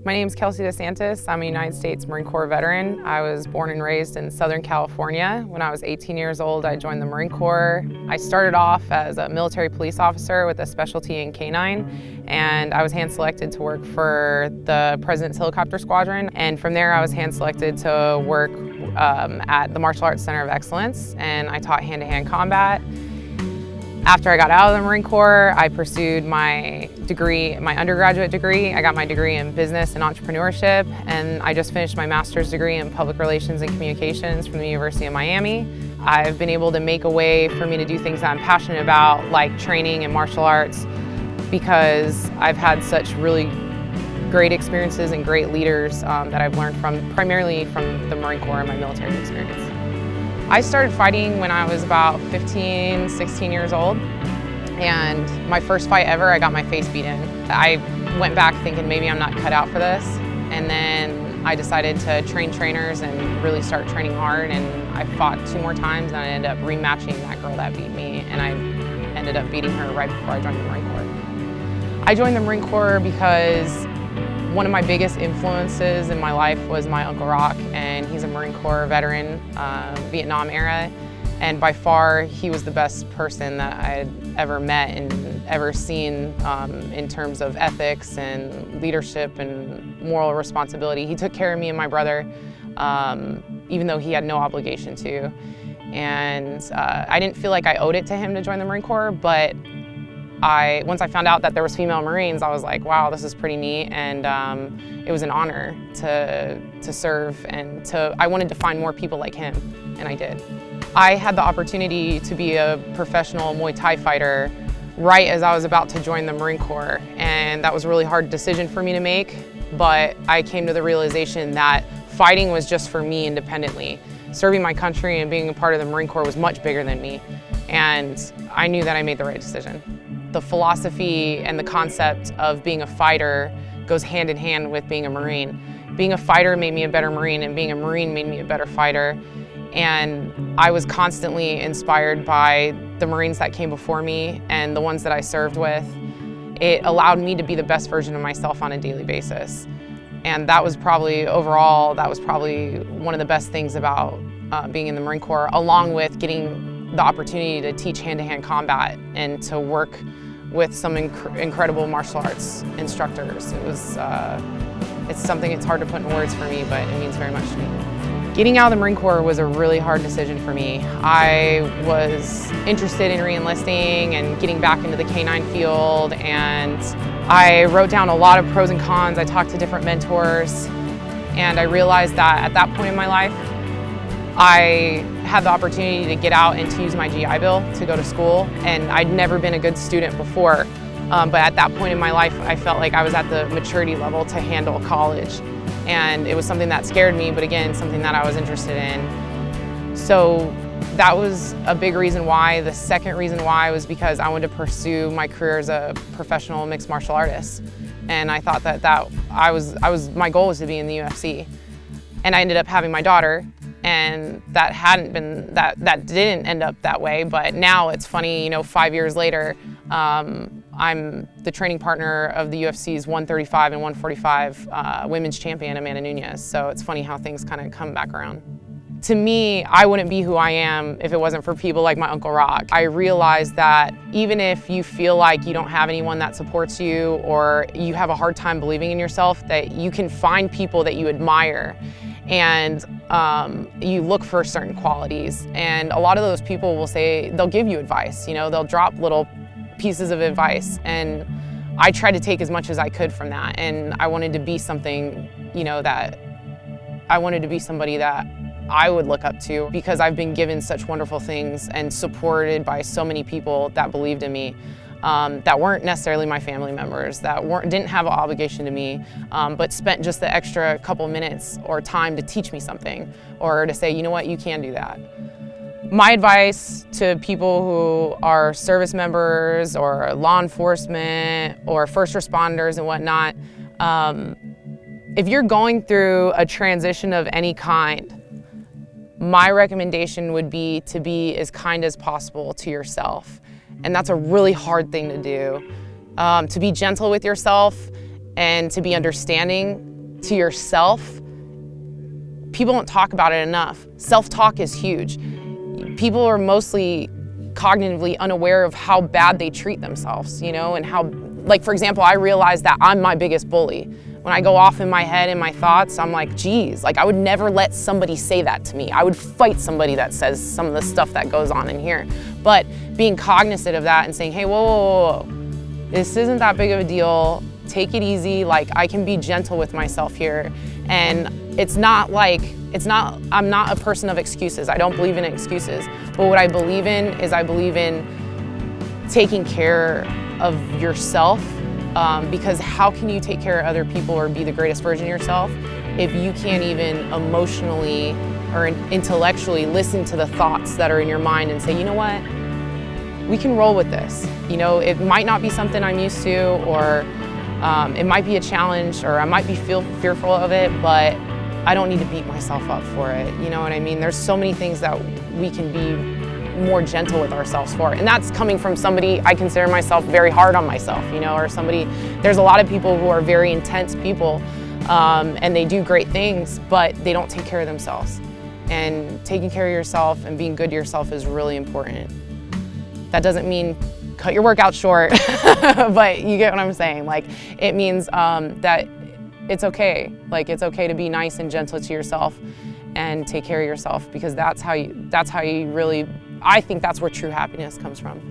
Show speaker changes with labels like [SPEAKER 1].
[SPEAKER 1] My name is Kelsey Desantis. I'm a United States Marine Corps veteran. I was born and raised in Southern California. When I was 18 years old, I joined the Marine Corps. I started off as a military police officer with a specialty in K-9, and I was hand-selected to work for the President's Helicopter Squadron. And from there, I was hand-selected to work at the Martial Arts Center of Excellence, and I taught hand-to-hand combat. After I got out of the Marine Corps, I pursued my degree, my undergraduate degree. I got my degree in business and entrepreneurship, and I just finished my master's degree in public relations and communications from the University of Miami. I've been able to make a way for me to do things that I'm passionate about, like training and martial arts, because I've had such really great experiences and great leaders that I've learned from, primarily from the Marine Corps and my military experience. I started fighting when I was about 15, 16 years old, and my first fight ever, I got my face beat in. I went back thinking maybe I'm not cut out for this, and then I decided to train trainers and really start training hard, and I fought 2 more times, and I ended up rematching that girl that beat me, and I ended up beating her right before I joined the Marine Corps. I joined the Marine Corps because one of my biggest influences in my life was my Uncle Rock, and he's a Marine Corps veteran, Vietnam era, and by far he was the best person that I had ever met and ever seen in terms of ethics and leadership and moral responsibility. He took care of me and my brother, even though he had no obligation to, and I didn't feel like I owed it to him to join the Marine Corps, but once I found out that there was female Marines, I was like, wow, this is pretty neat, and it was an honor to serve, and I wanted to find more people like him, and I did. I had the opportunity to be a professional Muay Thai fighter right as I was about to join the Marine Corps, and that was a really hard decision for me to make, but I came to the realization that fighting was just for me independently. Serving my country and being a part of the Marine Corps was much bigger than me, and I knew that I made the right decision. The philosophy and the concept of being a fighter goes hand in hand with being a Marine. Being a fighter made me a better Marine, and being a Marine made me a better fighter. And I was constantly inspired by the Marines that came before me and the ones that I served with. It allowed me to be the best version of myself on a daily basis. And that was probably, overall, that was probably one of the best things about being in the Marine Corps, along with getting the opportunity to teach hand-to-hand combat and to work with some incredible martial arts instructors. It's something it's hard to put in words for me, but it means very much to me. Getting out of the Marine Corps was a really hard decision for me. I was interested in re-enlisting and getting back into the K-9 field, and I wrote down a lot of pros and cons. I talked to different mentors, and I realized that at that point in my life, I had the opportunity to get out and to use my GI Bill to go to school, and I'd never been a good student before, but at that point in my life I felt like I was at the maturity level to handle college, and it was something that scared me, but again, something that I was interested in. So that was a big reason why. The second reason why was because I wanted to pursue my career as a professional mixed martial artist, and I thought that my goal was to be in the UFC, and I ended up having my daughter. And that didn't end up that way, but now it's funny, 5 years later, I'm the training partner of the UFC's 135 and 145 women's champion, Amanda Nunes. So it's funny how things kind of come back around. To me, I wouldn't be who I am if it wasn't for people like my Uncle Rock. I realized that even if you feel like you don't have anyone that supports you, or you have a hard time believing in yourself, that you can find people that you admire, and you look for certain qualities, and a lot of those people will say, they'll give you advice, they'll drop little pieces of advice, and I tried to take as much as I could from that, and I wanted to be something, I wanted to be somebody that I would look up to, because I've been given such wonderful things and supported by so many people that believed in me. That weren't necessarily my family members, that didn't have an obligation to me, but spent just the extra couple minutes or time to teach me something, or to say, you know what, you can do that. My advice to people who are service members or law enforcement or first responders and whatnot, if you're going through a transition of any kind, my recommendation would be to be as kind as possible to yourself. And that's a really hard thing to do. To be gentle with yourself and to be understanding to yourself, people don't talk about it enough. Self-talk is huge. People are mostly cognitively unaware of how bad they treat themselves, you know, and how, like, for example, I realize that I'm my biggest bully. When I go off in my head and my thoughts, I'm like, geez, like I would never let somebody say that to me. I would fight somebody that says some of the stuff that goes on in here. But being cognizant of that and saying, hey, whoa, whoa, whoa, this isn't that big of a deal. Take it easy. Like, I can be gentle with myself here. And it's not like, I'm not a person of excuses. I don't believe in excuses. But what I believe in is I believe in taking care of yourself. Because how can you take care of other people or be the greatest version of yourself if you can't even emotionally or intellectually listen to the thoughts that are in your mind and say, you know what, we can roll with this. You know, it might not be something I'm used to, or it might be a challenge, or I might be fearful of it, but I don't need to beat myself up for it. You know what I mean? There's so many things that we can be more gentle with ourselves for. And that's coming from somebody, I consider myself very hard on myself, you know, or somebody, there's a lot of people who are very intense people, and they do great things, but they don't take care of themselves. And taking care of yourself and being good to yourself is really important. That doesn't mean cut your workout short, but you get what I'm saying. Like, it means that it's okay. Like, it's okay to be nice and gentle to yourself and take care of yourself, because that's how you really, I think that's where true happiness comes from.